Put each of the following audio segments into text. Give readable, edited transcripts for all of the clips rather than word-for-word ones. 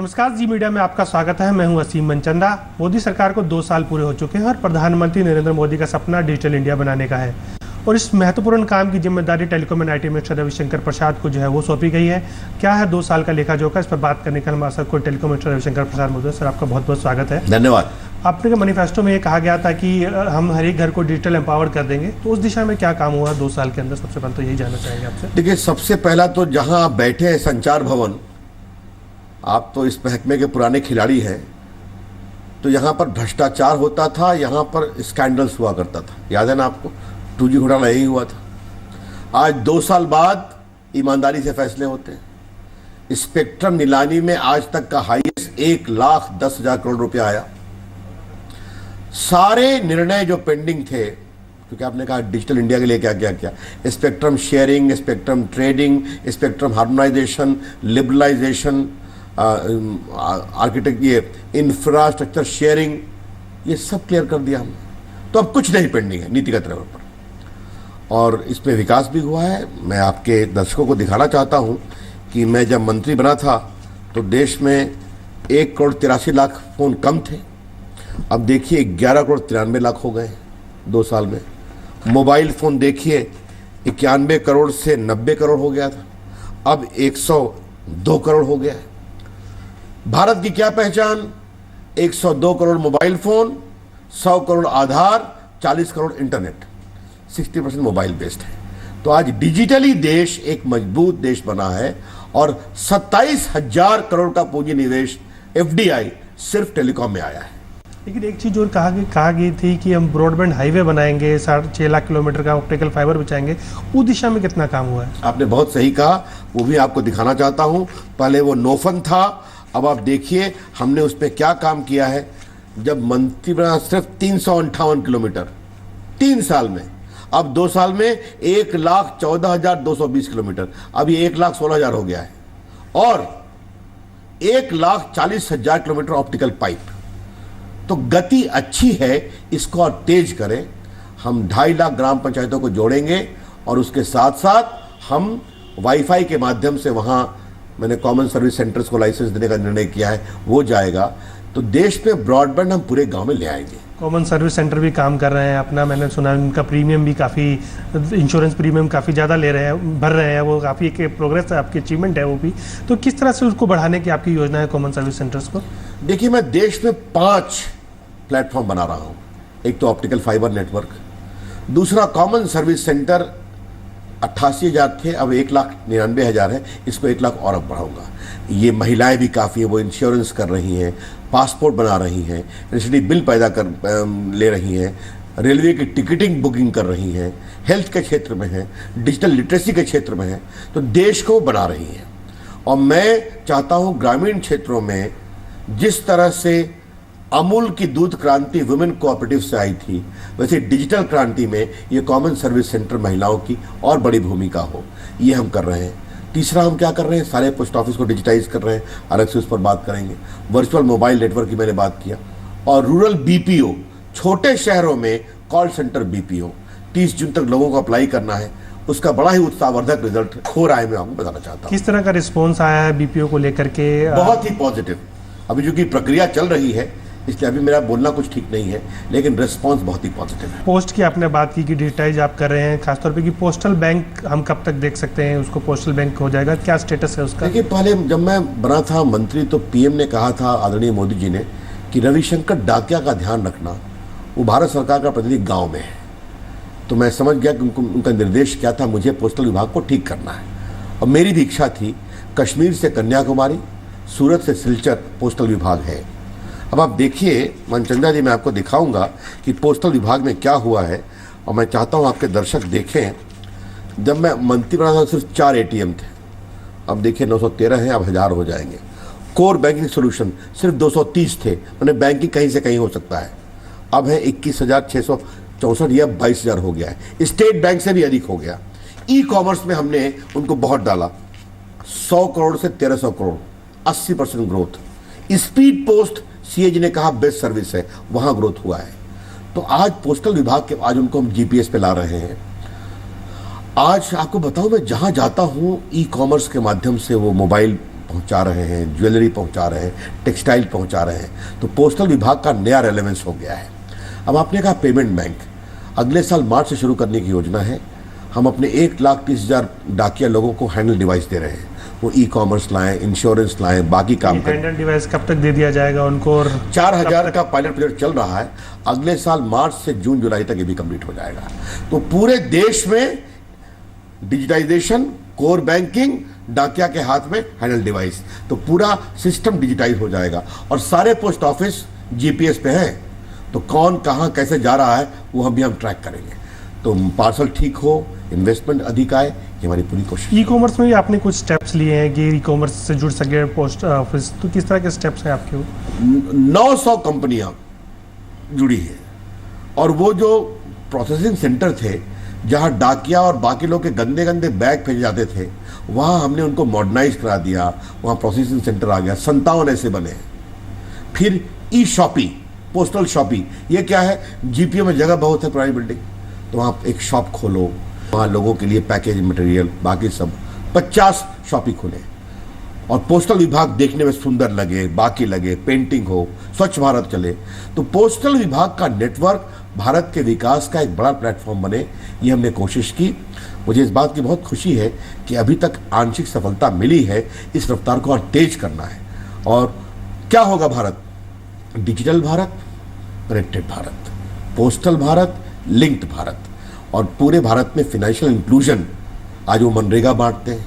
नमस्कार, जी मीडिया में आपका स्वागत है। मैं हूं असीम मनचंदा। मोदी सरकार को 2 साल पूरे हो चुके हैं और प्रधानमंत्री नरेंद्र मोदी का सपना डिजिटल इंडिया बनाने का है और इस महत्वपूर्ण काम की जिम्मेदारी telecom and IT minister Ravishankar Prasad को जो है वो सौंपी गई है। क्या है 2 साल का लेखा जोखा, इस पर बात करने का हमारे साथ कोई टेलीकॉम मिनिस्टर रविशंकर प्रसाद महोदय। सर, आपका बहुत बहुत स्वागत है। धन्यवाद। आपने मैनिफेस्टो में ये कहा गया था कि हम हर एक घर को डिजिटल एम्पावर कर देंगे, तो उस दिशा में क्या काम हुआ 2 साल के अंदर? सबसे पहले तो यही जानना चाहेंगे आपसे। देखिए, सबसे पहला तो जहां आप बैठे हैं संचार भवन, आप तो इस महकमे के पुराने खिलाड़ी हैं, तो यहाँ पर भ्रष्टाचार होता था, यहाँ पर स्कैंडल्स हुआ करता था। याद है ना आपको? 2G घोटाला यही हुआ था। आज 2 साल बाद ईमानदारी से फैसले होते हैं। स्पेक्ट्रम नीलामी में आज तक का हाईएस्ट 1,10,000 करोड़ रुपया आया। सारे निर्णय जो पेंडिंग थे, क्योंकि आपने कहा डिजिटल इंडिया के लिए क्या क्या किया, spectrum sharing, spectrum trading, spectrum harmonisation, liberalisation, architect, ये इंफ्रास्ट्रक्चर शेयरिंग, ये सब क्लियर कर दिया हमने। तो अब कुछ नहीं पेंडिंग है नीतिगत लेवल पर, और इसमें विकास भी हुआ है। मैं आपके दर्शकों को दिखाना चाहता हूं कि मैं जब मंत्री बना था तो देश में 1,83,00,000 फोन कम थे। अब देखिए 11,93,00,000 हो गए 2 साल में। मोबाइल फोन देखिए 91 करोड़ से 90 करोड़ हो गया था, अब 102 करोड़ हो गया है। भारत की क्या पहचान? 102 करोड़ मोबाइल फोन, 100 करोड़ आधार, 40 करोड़ इंटरनेट, 60% मोबाइल बेस्ड है। तो आज डिजिटली देश एक मजबूत देश बना है और 27,000 करोड़ का पूंजी निवेश FDI सिर्फ टेलीकॉम में आया है। लेकिन एक चीज़ और कहा गई थी कि हम ब्रॉडबैंड हाईवे बनाएंगे, 6.5 लाख किलोमीटर का ऑप्टिकल फाइबर बिछाएंगे। उस दिशा में कितना काम हुआ है? आपने बहुत सही कहा, वो भी आपको दिखाना चाहता हूं। पहले वो नोफन था, अब आप देखिए हमने उस पर क्या काम किया है। जब मंत्री बना सिर्फ 358 किलोमीटर 3 साल में, अब 2 साल में 1,14,220 किलोमीटर, अब ये 1,16,000 हो गया है, और 1,40,000 किलोमीटर ऑप्टिकल पाइप। तो गति अच्छी है, इसको और तेज करें। हम 2.5 लाख ग्राम पंचायतों को जोड़ेंगे और उसके साथ साथ हम वाईफाई के माध्यम से, वहां मैंने कॉमन सर्विस सेंटर्स को लाइसेंस देने का निर्णय किया है, वो जाएगा। तो देश में ब्रॉडबैंड हम पूरे गांव में ले आएंगे। कॉमन सर्विस सेंटर भी काम कर रहे हैं अपना, मैंने सुना उनका प्रीमियम भी काफ़ी, इंश्योरेंस प्रीमियम काफ़ी ज़्यादा ले रहे हैं, भर रहे हैं। वो काफ़ी एक प्रोग्रेस है, आपकी अचीवमेंट है वो भी। तो किस तरह से उसको बढ़ाने की आपकी योजना है कॉमन सर्विस सेंटर्स को? देखिए, मैं देश में 5 प्लेटफॉर्म बना रहा हूँ। एक तो ऑप्टिकल फाइबर नेटवर्क, दूसरा कॉमन सर्विस सेंटर 88,000 थे, अब 1,99,000 है, इसको 1 लाख और अब बढ़ाऊंगा। ये महिलाएं भी काफ़ी है, वो इंश्योरेंस कर रही हैं, पासपोर्ट बना रही हैं, रेसिडेंसी बिल पैदा कर ले रही हैं, रेलवे की टिकटिंग बुकिंग कर रही हैं, हेल्थ के क्षेत्र में है, डिजिटल लिटरेसी के क्षेत्र में है, तो देश को बना रही हैं। और मैं चाहता हूँ ग्रामीण क्षेत्रों में जिस तरह से अमूल की दूध क्रांति वुमेन कोऑपरेटिव से आई थी, वैसे डिजिटल क्रांति में ये कॉमन सर्विस सेंटर महिलाओं की और बड़ी भूमिका हो, ये हम कर रहे हैं। तीसरा हम क्या कर रहे हैं, सारे पोस्ट ऑफिस को डिजिटाइज कर रहे हैं, अलग से उस पर बात करेंगे। वर्चुअल मोबाइल नेटवर्क की मैंने बात किया, और रूरल BPO, छोटे शहरों में कॉल सेंटर BPO 30 जून तक लोगों को अप्लाई करना है, उसका बड़ा ही उत्साहवर्धक रिजल्ट हो रहा है। मैं आपको बताना चाहता हूँ किस तरह का रिस्पॉन्स आया है BPO को लेकर के? बहुत ही पॉजिटिव। अभी जो कि प्रक्रिया चल रही है, इसलिए अभी मेरा बोलना कुछ ठीक नहीं है, लेकिन रिस्पांस बहुत ही पॉजिटिव है। पोस्ट की आपने बात की कि डिजिटाइज आप कर रहे हैं, खासतौर पे कि पोस्टल बैंक हम कब तक देख सकते हैं उसको? पोस्टल बैंक हो जाएगा, क्या स्टेटस है उसका? देखिए, पहले जब मैं बना था मंत्री तो PM ने कहा था, आदरणीय मोदी जी ने, कि रविशंकर डाकिया का ध्यान रखना, वो भारत सरकार का प्रतिनिधि गाँव में है। तो मैं समझ गया कि उनका निर्देश क्या था, मुझे पोस्टल विभाग को ठीक करना है। और मेरी भी इच्छा थी, कश्मीर से कन्याकुमारी, सूरत से सिलचर पोस्टल विभाग है। अब आप देखिए मनचंदा जी, मैं आपको दिखाऊंगा कि पोस्टल विभाग में क्या हुआ है, और मैं चाहता हूं आपके दर्शक देखें। जब मैं मंत्री बना था सिर्फ 4 ATM थे, अब देखिए 913 हैं, अब 1000 हो जाएंगे। कोर बैंकिंग सोल्यूशन सिर्फ 230 थे, मैंने बैंकिंग कहीं से कहीं हो सकता है, अब है 21,664, या 22,000 हो गया है। स्टेट बैंक से भी अधिक हो गया। E-कॉमर्स में हमने उनको बहुत डाला, 100 करोड़ से 1,300 crore, 80% growth. Speed post CAG ने कहा बेस्ट सर्विस है, वहां ग्रोथ हुआ है। तो आज पोस्टल विभाग के, आज उनको हम GPS पे ला रहे हैं। आज आपको बताऊं, मैं जहां जाता हूं E-कॉमर्स के माध्यम से वो मोबाइल पहुंचा रहे हैं, ज्वेलरी पहुंचा रहे हैं, टेक्सटाइल पहुंचा रहे हैं। तो पोस्टल विभाग का नया रेलेवेंस हो गया है। अब आपने कहा पेमेंट बैंक, अगले साल मार्च से शुरू करने की योजना है। हम अपने 1,30,000 डाकिया लोगों को हैंडल डिवाइस दे रहे हैं। वो ई कॉमर्स लाएं, इंश्योरेंस लाएं, बाकी काम करें। हैंडल डिवाइस कब तक दे दिया जाएगा उनको? और 4,000 का पायलट प्रोजेक्ट चल रहा है। अगले साल मार्च से जून जुलाई तक ये भी कंप्लीट हो जाएगा। तो पूरे देश में डिजिटाइजेशन, कोर बैंकिंग, डाकिया के हाथ में हैंडल डिवाइस, तो पूरा सिस्टम डिजिटाइज हो जाएगा। और सारे पोस्ट ऑफिस जीपीएस पे हैं, तो कौन कहां कैसे जा रहा है वो हम ट्रैक करेंगे। तो पार्सल ठीक हो, इन्वेस्टमेंट अधिक आए, ये हमारी पूरी कोशिश। ई कॉमर्स में भी आपने कुछ स्टेप्स लिए हैं कि ई कॉमर्स से जुड़ सके पोस्ट ऑफिस, तो किस तरह के स्टेप्स हैं आपके? 900 कंपनियां जुड़ी हैं। और वो जो प्रोसेसिंग सेंटर थे जहां डाकिया और बाकी लोग के गंदे गंदे बैग भेजे जाते थे, वहां हमने उनको मॉडर्नाइज करा दिया। वहां प्रोसेसिंग सेंटर आ गया, 57 ऐसे बने हैं। फिर ई शॉपी, पोस्टल शॉपी, ये क्या है? जीपीओ में जगह बहुत है, पुरानी बिल्डिंग, तो वहाँ एक शॉप खोलो, वहाँ लोगों के लिए पैकेज मटेरियल, बाकी सब 50 शॉपी खोले। और पोस्टल विभाग देखने में सुंदर लगे, बाकी लगे, पेंटिंग हो, स्वच्छ भारत चले। तो पोस्टल विभाग का नेटवर्क भारत के विकास का एक बड़ा प्लेटफॉर्म बने, ये हमने कोशिश की। मुझे इस बात की बहुत खुशी है कि अभी तक आंशिक सफलता मिली है। इस रफ्तार को और तेज करना है। और क्या होगा Bharat? Digital Bharat, connected Bharat, postal Bharat, linked Bharat, और पूरे भारत में फाइनेंशियल इंक्लूजन। आज वो मनरेगा बांटते हैं,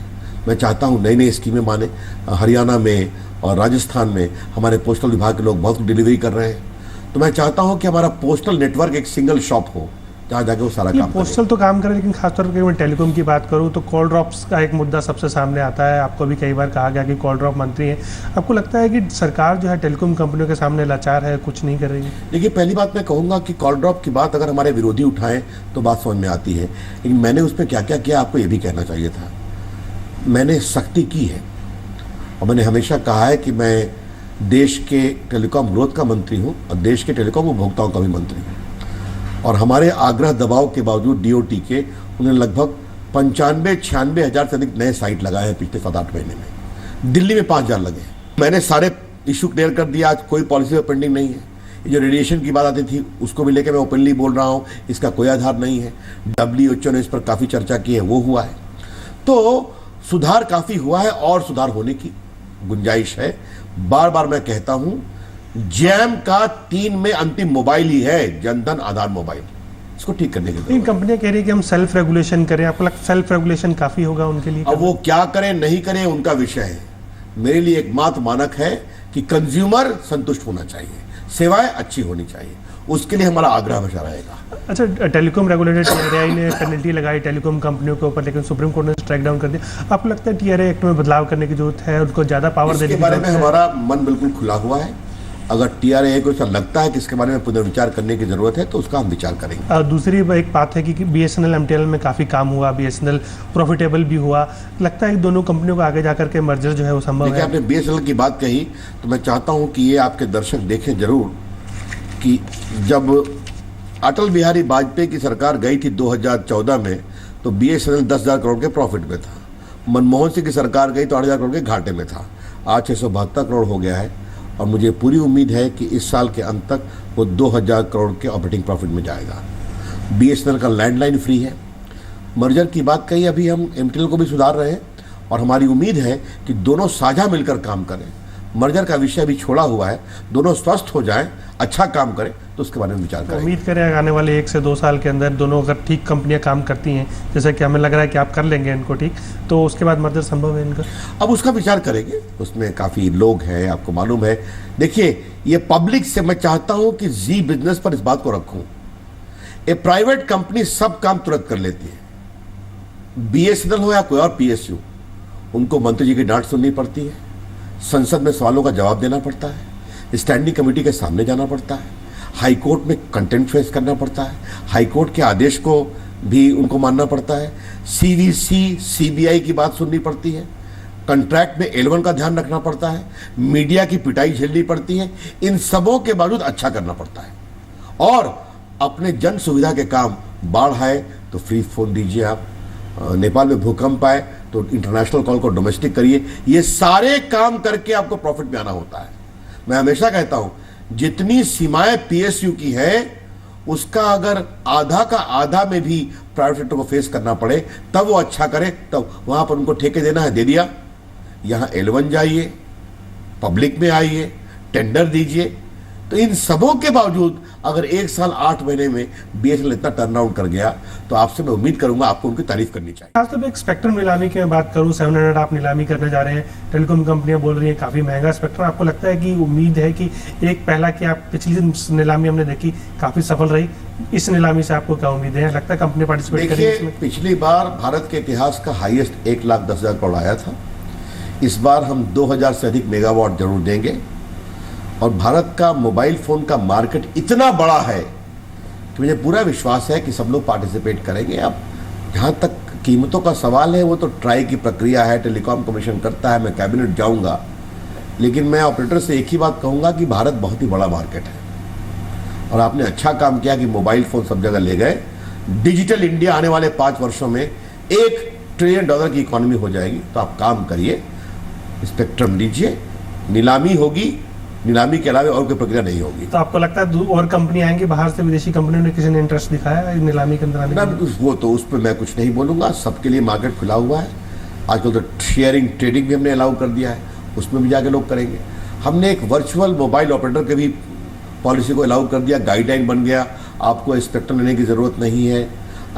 मैं चाहता हूँ नई नई स्कीमें माने। हरियाणा में और राजस्थान में हमारे पोस्टल विभाग के लोग बहुत डिलीवरी कर रहे हैं। तो मैं चाहता हूँ कि हमारा पोस्टल नेटवर्क एक सिंगल शॉप हो जहाँ जाके वो सारा काम पोस्टल तो काम करे, लेकिन खासतौर पर मैं टेलीकॉम की बात करूँ तो कॉल ड्रॉप्स का एक मुद्दा सबसे सामने आता है। आपको भी कई बार कहा गया कि कॉल ड्रॉप मंत्री हैं। आपको लगता है कि सरकार जो है टेलीकॉम कंपनियों के सामने लाचार है, कुछ नहीं कर रही है? देखिए, पहली बात मैं कहूँगा कि कॉल ड्रॉप की बात अगर हमारे विरोधी उठाएं तो बात समझ में आती है, लेकिन मैंने उसमें क्या क्या किया आपको ये भी कहना चाहिए था। मैंने सख्ती की है और मैंने हमेशा कहा है कि मैं देश के टेलीकॉम ग्रोथ का मंत्री हूँ और देश के टेलीकॉम उपभोक्ताओं का भी मंत्री हूँ। और हमारे आग्रह दबाव के बावजूद डीओटी के उन्होंने लगभग 95-96 हज़ार से अधिक नए साइट लगाए हैं पिछले 7-8 महीने में। दिल्ली में 5,000 लगे हैं। मैंने सारे इशू क्लियर कर दिया। आज कोई पॉलिसी में पेंडिंग नहीं है। ये जो रेडिएशन की बात आती थी उसको भी लेकर मैं ओपनली बोल रहा हूँ, इसका कोई आधार नहीं है। WHO ने इस पर काफ़ी चर्चा की है, वो हुआ है। तो सुधार काफ़ी हुआ है और सुधार होने की गुंजाइश है। बार बार मैं कहता हूँ, जैम का 3 में अंतिम मोबाइल ही है, जनधन आधार मोबाइल। इसको ठीक करने के लिए कंपनियां कह रही है कि हम सेल्फ रेगुलेशन करें। आपको लगता है सेल्फ रेगुलेशन काफी होगा उनके लिए? अब वो क्या करें नहीं करें उनका विषय है। मेरे लिए एकमात्र मानक है कि कंज्यूमर संतुष्ट होना चाहिए, सेवाएं अच्छी होनी चाहिए, उसके लिए हमारा आग्रह हमेशा रहेगा। अच्छा, टेलीकॉम रेगुलेटर TRAI ने पेनल्टी लगाई टेलीकॉम कंपनियों के ऊपर, लेकिन सुप्रीम कोर्ट ने स्ट्राइक डाउन कर दिया। आपको लगता है TRAI एक्ट में बदलाव करने की जरूरत है, उनको ज्यादा पावर देने की जरूरत है? इसके बारे में हमारा मन बिल्कुल खुला हुआ है। अगर TRAI को ऐसा लगता है कि इसके बारे में पुनर्विचार करने की जरूरत है तो उसका हम विचार करेंगे। दूसरी एक बात है कि BSNL MTNL में काफ़ी काम हुआ, BSNL प्रॉफिटेबल भी हुआ। लगता है कि दोनों कंपनियों को आगे जाकर के मर्जर जो है वो संभव है? देखिए, आपने BSNL की बात कही तो मैं चाहता हूँ कि ये आपके दर्शक देखें जरूर कि जब अटल बिहारी वाजपेयी की सरकार गई थी 2014 में तो BSNL 10,000 करोड़ के प्रॉफिट में था। मनमोहन सिंह की सरकार गई तो 8,000 करोड़ के घाटे में था। आज 672 करोड़ हो गया है और मुझे पूरी उम्मीद है कि इस साल के अंत तक वो 2,000 करोड़ के ऑपरेटिंग प्रॉफिट में जाएगा। BSNL का लैंडलाइन फ्री है। मर्जर की बात कही, अभी हम MTNL को भी सुधार रहे हैं और हमारी उम्मीद है कि दोनों साझा मिलकर काम करें। मर्जर का विषय अभी छोड़ा हुआ है, दोनों स्वस्थ हो जाएं, अच्छा काम करें तो उसके बारे में विचार करें। उम्मीद करें आने वाले 1 से 2 साल के अंदर दोनों अगर ठीक कंपनियां काम करती हैं, जैसे कि हमें लग रहा है कि आप कर लेंगे इनको ठीक, तो उसके बाद मर्जर संभव है इनका? अब उसका विचार करेंगे, उसमें काफ़ी लोग हैं, आपको मालूम है। देखिए, ये पब्लिक से मैं चाहता हूं कि जी बिजनेस पर इस बात को रखूं। ए प्राइवेट कंपनी सब काम तुरंत कर लेती है। BSNL हो या कोई और PSU, उनको मंत्री जी की डांट सुननी पड़ती है, संसद में सवालों का जवाब देना पड़ता है, स्टैंडिंग कमेटी के सामने जाना पड़ता है, हाई कोर्ट में कंटेम्प्ट फेस करना पड़ता है, हाई कोर्ट के आदेश को भी उनको मानना पड़ता है, CVC CBI की बात सुननी पड़ती है, कंट्रैक्ट में L1 का ध्यान रखना पड़ता है, मीडिया की पिटाई झेलनी पड़ती है। इन सबों के बावजूद अच्छा करना पड़ता है और अपने जन सुविधा के काम, बाढ़ आए तो फ्री फोन दीजिए आप, नेपाल में भूकंप आए तो इंटरनेशनल कॉल को डोमेस्टिक करिए। ये सारे काम करके आपको प्रॉफिट में आना होता है। मैं हमेशा कहता हूं जितनी सीमाएं पीएसयू की है उसका अगर आधा का आधा में भी प्राइवेट सेक्टर को फेस करना पड़े तब वो अच्छा करे, तब वहां पर उनको ठेके देना है दे दिया। यहां L1 जाइए, पब्लिक में आइए, टेंडर दीजिए। तो इन सबों के बावजूद अगर 1 साल 8 महीने में बीएसएनएल इतना टर्न अराउंड कर गया तो आपसे मैं उम्मीद करूंगा आपको उनकी तारीफ करनी चाहिए। खासतौर पर एक स्पेक्ट्रम नीलामी की मैं बात करूं, 700 आप नीलामी करने जा रहे हैं, टेलीकॉम कंपनियां बोल रही हैं काफी महंगा स्पेक्ट्रम। आपको लगता है कि उम्मीद है कि एक पहला कि आप पिछली नीलामी हमने देखी काफी सफल रही, इस नीलामी से आपको क्या उम्मीद है? लगता है कंपनी पार्टिसिपेट करेगी इसमें? पिछली बार भारत के इतिहास का हाईएस्ट 1,10,000 करोड़ आया था। इस बार हम 2,000 से अधिक मेगावाट जरूर देंगे। और भारत का मोबाइल फोन का मार्केट इतना बड़ा है कि मुझे पूरा विश्वास है कि सब लोग पार्टिसिपेट करेंगे। अब जहाँ तक कीमतों का सवाल है वो तो ट्राई की प्रक्रिया है, टेलीकॉम कमीशन करता है, मैं कैबिनेट जाऊँगा। लेकिन मैं ऑपरेटर से एक ही बात कहूँगा कि भारत बहुत ही बड़ा मार्केट है और आपने अच्छा काम किया कि मोबाइल फ़ोन सब जगह ले गए। डिजिटल इंडिया आने वाले 5 वर्षों में $1 ट्रिलियन की इकोनॉमी हो जाएगी। तो आप काम करिए, स्पेक्ट्रम दीजिए, नीलामी होगी, नीलामी के अलावा और कोई प्रक्रिया नहीं होगी। तो आपको लगता है और कंपनी आएंगी बाहर से, विदेशी कंपनियों ने किसी ने इंटरेस्ट दिखाया है नीलामी के अंदर आने का? वो तो उस पर मैं कुछ नहीं बोलूँगा, सबके लिए मार्केट खुला हुआ है। आजकल तो शेयरिंग ट्रेडिंग भी हमने अलाउ कर दिया है, उसमें भी जाके लोग करेंगे। हमने एक वर्चुअल मोबाइल ऑपरेटर के भी पॉलिसी को अलाउ कर दिया, गाइडलाइन बन गया। आपको स्पेक्ट्रम लेने की ज़रूरत नहीं है,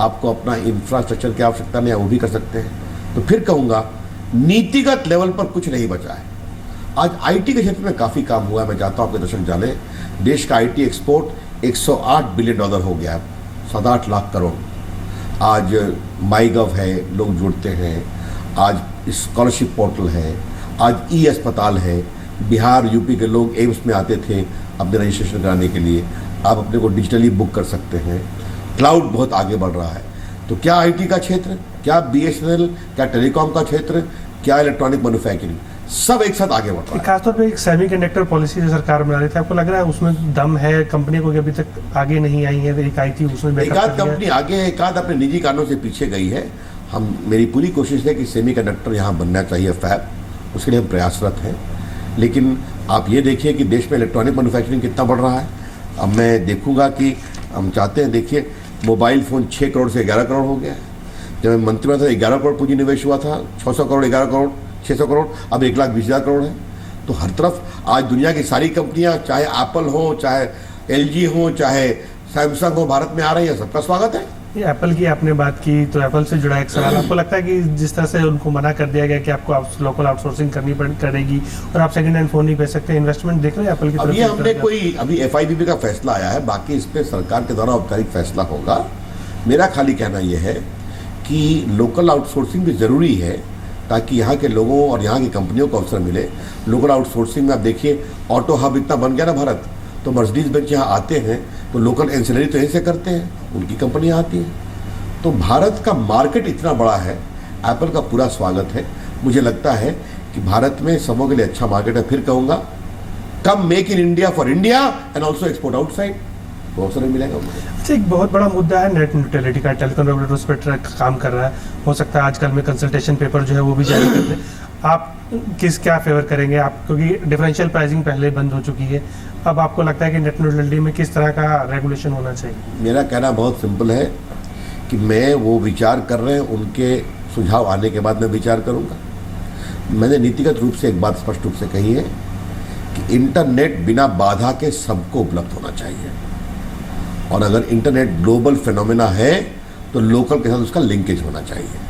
आपको अपना इंफ्रास्ट्रक्चर की आवश्यकता नहीं है, वो भी कर सकते हैं। तो फिर कहूँगा नीतिगत लेवल पर कुछ नहीं बचा है। आज आईटी के क्षेत्र में काफ़ी काम हुआ है। मैं चाहता हूँ आपके दर्शक जाने, देश का आईटी एक्सपोर्ट $108 बिलियन हो गया है, 7-8 लाख करोड़। आज माईगव है, लोग जुड़ते हैं। आज स्कॉलरशिप पोर्टल है, आज ई अस्पताल है। बिहार यूपी के लोग एम्स में आते थे अपने रजिस्ट्रेशन कराने के लिए, आप अपने को डिजिटली बुक कर सकते हैं। क्लाउड बहुत आगे बढ़ रहा है। तो क्या आईटी का क्षेत्र, क्या बीएसएनएल, क्या टेलीकॉम का क्षेत्र, क्या इलेक्ट्रॉनिक मैन्युफैक्चरिंग, सब एक साथ आगे बढ़ रहा है। खासतौर पे एक सेमीकंडक्टर पॉलिसी जो सरकार बना रही थी, आपको लग रहा है उसमें दम है? कंपनी को अभी तक आगे नहीं आई है, एक आई थी उसमें एक आध कंपनी आगे है, एक आध अपने निजी कारणों से पीछे गई है। मेरी पूरी कोशिश है कि सेमीकंडक्टर यहाँ बनना चाहिए फैब, उसके लिए हम प्रयासरत हैं। लेकिन आप ये देखिए कि देश में इलेक्ट्रॉनिक मैन्युफैक्चरिंग कितना बढ़ रहा है। अब मैं देखूंगा कि हम चाहते हैं, देखिए मोबाइल फ़ोन 6 करोड़ से 11 करोड़ हो गया है। जब मैं मंत्री में था 11 करोड़ पूंजी निवेश हुआ था, 600 करोड़, 11 करोड़, 600 करोड़, अब 1,20,000 करोड़ है। तो हर तरफ आज दुनिया की सारी कंपनियां, चाहे एप्पल हो, चाहे एलजी हो, चाहे सैमसंग हो, भारत में आ रही है। सबका स्वागत है। ये एप्पल की आपने बात की तो एप्पल से जुड़ा एक सवाल, आपको लगता है कि जिस तरह से उनको मना कर दिया गया कि आपको लोकल आउटसोर्सिंग करनी करेगी और आप सेकंड हैंड फोन नहीं बेच सकते, इन्वेस्टमेंट देख रहे हैं एप्पल की तरफ? हमने कोई अभी FIPB का फैसला आया है, बाकी इस पर सरकार के द्वारा औपचारिक फैसला होगा। मेरा खाली कहना यह है कि लोकल आउटसोर्सिंग भी ज़रूरी है ताकि यहाँ के लोगों और यहाँ की कंपनियों को अवसर मिले। लोकल आउटसोर्सिंग में आप देखिए ऑटो हब इतना बन गया ना भारत, तो मर्सिडीज बेंच यहाँ आते हैं तो लोकल एंसिलरी तो यहीं से करते हैं, उनकी कंपनियाँ आती हैं। तो भारत का मार्केट इतना बड़ा है, एप्पल का पूरा स्वागत है। मुझे लगता है कि भारत में सबों के लिए अच्छा मार्केट है। फिर कहूँगा कम make in India for India and also export outside, बहुत सारे मिलेगा मुझे। अच्छा, एक बहुत बड़ा मुद्दा है नेट न्यूट्रलिटी का, टेलीकॉम रेगुलेटर उस पर काम कर रहा है। हो सकता है आजकल में कंसल्टेशन पेपर जो है वो भी जारी कर दें। आप क्या फेवर करेंगे आप, क्योंकि डिफरेंशियल प्राइसिंग पहले बंद हो चुकी है, अब आपको लगता है कि नेट न्यूट्रलिटी में किस तरह का रेगुलेशन होना चाहिए? मेरा कहना बहुत सिंपल है कि मैं वो विचार कर रहे हैं, उनके सुझाव आने के बाद मैं विचार करूंगा। मैंने नीतिगत रूप से एक बात स्पष्ट रूप से कही है कि इंटरनेट बिना बाधा के सबको उपलब्ध होना चाहिए, और अगर इंटरनेट ग्लोबल फिनोमेना है तो लोकल के साथ उसका लिंकेज होना चाहिए।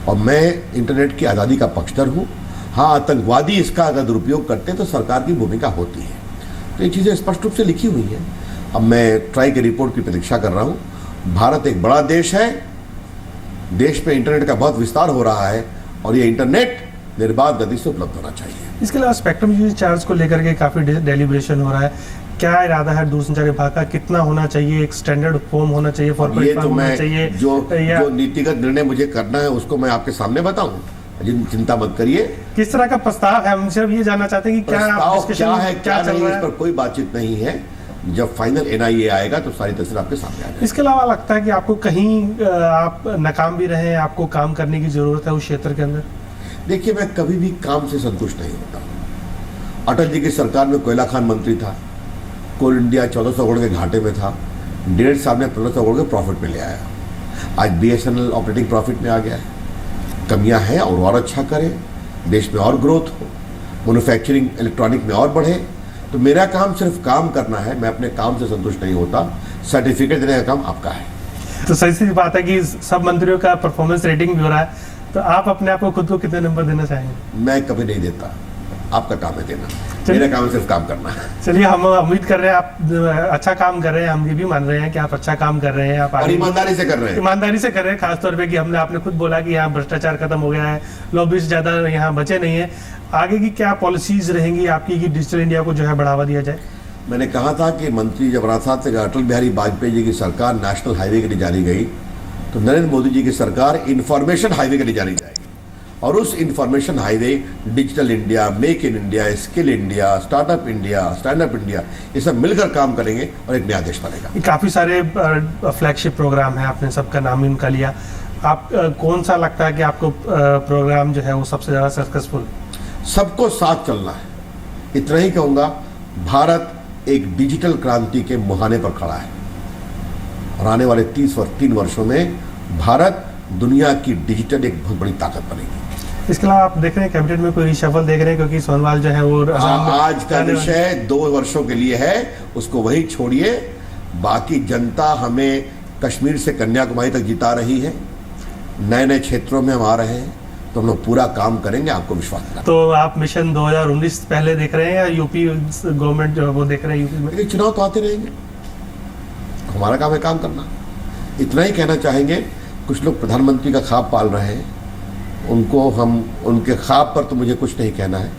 और मैं इंटरनेट की आज़ादी का पक्षधर हूँ। हाँ, आतंकवादी इसका अगर दुरुपयोग करते हैं तो सरकार की भूमिका होती है। तो ये चीज़ें स्पष्ट रूप से लिखी हुई हैं। अब मैं ट्राई की रिपोर्ट की प्रतीक्षा कर रहा हूँ। भारत एक बड़ा देश है, देश में इंटरनेट का बहुत विस्तार हो रहा है और ये इंटरनेट निर्बाध गति से उपलब्ध होना चाहिए। इसके अलावा स्पेक्ट्रम यूज चार्ज को लेकर के काफ़ी डेलिब्रेशन हो रहा है, क्या इरादा है दूरसंचार विभाग का, कितना होना चाहिए, एक स्टैंडर्ड फॉर्म होना चाहिए, फॉर्मेट फॉर्म होना चाहिए? जो नीतिगत निर्णय मुझे करना है उसको मैं आपके सामने बताऊं, चिंता मत करिए। किस तरह का प्रस्ताव है, हम सिर्फ ये जानना चाहते हैं कि क्या प्रस्ताव क्या है, क्या नहीं, इस पर कोई बातचीत नहीं है। जब फाइनल एनआईए आएगा तो सारी तस्वीर आपके सामने आ जाएगी। इसके अलावा लगता है कि आपको कहीं आप नाकाम भी रहे, आपको काम करने की जरूरत है उस क्षेत्र के अंदर? देखिए, मैं कभी भी काम से संतुष्ट नहीं होता। अटल जी की सरकार में कोयला खान मंत्री था, कोल इंडिया 1400 करोड़ के घाटे में था, 1.5 साल में 1500 करोड़ के प्रॉफिट में ले आया। आज बीएसएनएल ऑपरेटिंग प्रॉफिट में आ गया है। कमियां हैं और अच्छा करें, देश में और ग्रोथ हो, मैन्युफैक्चरिंग इलेक्ट्रॉनिक में और बढ़े। तो मेरा काम सिर्फ काम करना है, मैं अपने काम से संतुष्ट नहीं होता। सर्टिफिकेट देने का काम आपका है। तो सही सी बात है कि सब मंत्रियों का परफॉर्मेंस रेटिंग भी हो रहा है, तो आप अपने आप को खुद को कितने नंबर देना चाहेंगे? मैं कभी नहीं देता, आपका काम है देना, मेरा काम है सिर्फ काम करना है। चलिए, हम उम्मीद कर रहे हैं आप अच्छा काम कर रहे हैं, हम ये भी मान रहे हैं कि आप अच्छा काम कर रहे हैं, आप और ईमानदारी से कर रहे हैं। ईमानदारी से कर रहे हैं, खासतौर पे कि आपने खुद बोला कि यहाँ भ्रष्टाचार खत्म हो गया है, लॉबीज ज्यादा यहाँ बचे नहीं है। आगे की क्या पॉलिसीज रहेंगी आपकी कि डिजिटल इंडिया को जो है बढ़ावा दिया जाए? मैंने कहा था कि मंत्री जब राजस्थान से अटल बिहारी वाजपेयी जी की सरकार नेशनल हाईवे के लिए जानी गई, तो नरेंद्र मोदी जी की सरकार इंफॉर्मेशन हाईवे के लिए जानी जाएगी। और उस information highway digital India, make in India, skill India, startup India, stand up India, ये सब मिलकर काम करेंगे और एक नया देश बनेगा। काफी सारे फ्लैगशिप प्रोग्राम है, आपने सबका नाम इनका लिया। आप कौन सा लगता है कि आपको प्रोग्राम जो है वो सबसे ज्यादा सक्सेसफुल? सबको साथ चलना है, इतना ही कहूंगा। भारत एक डिजिटल क्रांति के मुहाने पर खड़ा है और आने वाले 3 वर्षों में भारत दुनिया की डिजिटल एक बहुत बड़ी ताकत बनेगी। इसके अलावा आप देख रहे हैं कैबिनेट में कोई रिशफल देख रहे हैं, क्योंकि सोनवाल जो है वो आज का विषय 2 वर्षों के लिए है, उसको वही छोड़िए। बाकी जनता हमें कश्मीर से कन्याकुमारी तक जिता रही है, नए नए क्षेत्रों में हम आ रहे हैं, तो हम लोग पूरा काम करेंगे, आपको विश्वास है। तो आप मिशन 2019 पहले देख रहे हैं या यूपी गवर्नमेंट जो वो देख रहे हैं यूपी में? लेकिन चुनाव तो आते रहेंगे, हमारा काम है काम करना। इतना ही कहना चाहेंगे, कुछ लोग प्रधानमंत्री का ख्वाब पाल रहे हैं, उनको हम उनके ख्वाब पर तो मुझे कुछ नहीं कहना है,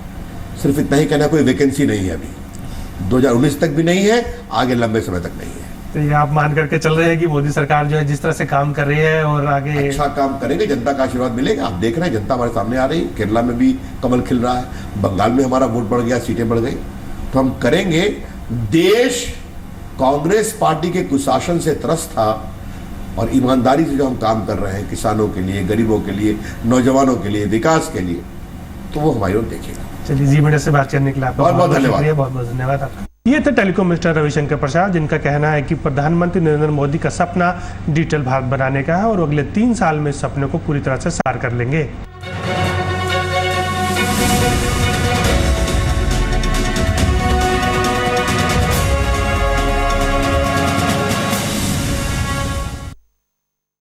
सिर्फ इतना ही कहना, कोई वैकेंसी नहीं है अभी, 2019 तक भी नहीं है, आगे लंबे समय तक नहीं है। तो ये आप मान करके चल रहे हैं कि मोदी सरकार जो है जिस तरह से काम कर रही है और आगे अच्छा काम करेंगे, जनता का आशीर्वाद मिलेगा। आप देख रहे हैं जनता हमारे सामने आ रही है, केरला में भी कमल खिल रहा है, बंगाल में हमारा वोट बढ़ गया, सीटें बढ़ गई। तो हम करेंगे। देश कांग्रेस पार्टी के कुशासन से त्रस्त था और ईमानदारी से जो हम काम कर रहे हैं किसानों के लिए, गरीबों के लिए, नौजवानों के लिए, विकास के लिए, तो वो हमारी ओर देखेगा। चलिए, जी मीडिया से बात करने के लिए आपका बहुत धन्यवाद। बहुत बहुत धन्यवाद आपका। ये थे टेलीकॉम मिनिस्टर रविशंकर प्रसाद, जिनका कहना है कि प्रधानमंत्री नरेंद्र मोदी का सपना डिजिटल भारत बनाने का है और अगले 3 साल में इस सपने को पूरी तरह से साकार कर लेंगे।